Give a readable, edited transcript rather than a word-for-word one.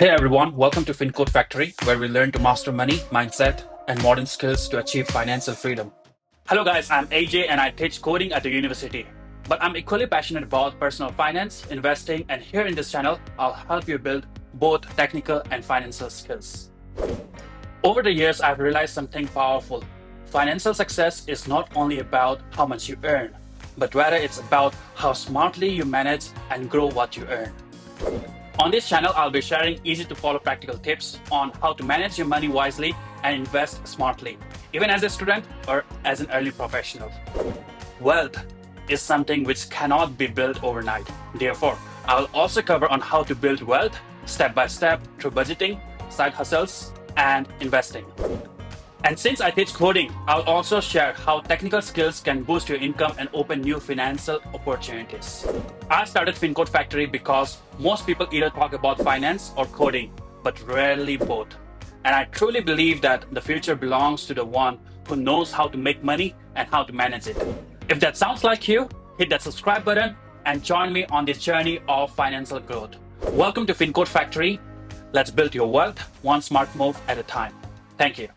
Hey everyone, welcome to FinCode Factory, where we learn to master money, mindset, and modern skills to achieve financial freedom. Hello guys, I'm AJ and I teach coding at the university. But I'm equally passionate about personal finance, investing, and here in this channel, I'll help you build both technical and financial skills. Over the years, I've realized something powerful. Financial success is not only about how much you earn, but rather it's about how smartly you manage and grow what you earn. On this channel, I'll be sharing easy to follow practical tips on how to manage your money wisely and invest smartly, even as a student or as an early professional. Wealth is something which cannot be built overnight. Therefore, I'll also cover on how to build wealth step by step through budgeting, side hustles, and investing. And since I teach coding, I'll also share how technical skills can boost your income and open new financial opportunities. I started FinCode Factory because most people either talk about finance or coding, but rarely both. And I truly believe that the future belongs to the one who knows how to make money and how to manage it. If that sounds like you, hit that subscribe button and join me on this journey of financial growth. Welcome to FinCode Factory. Let's build your wealth one smart move at a time. Thank you.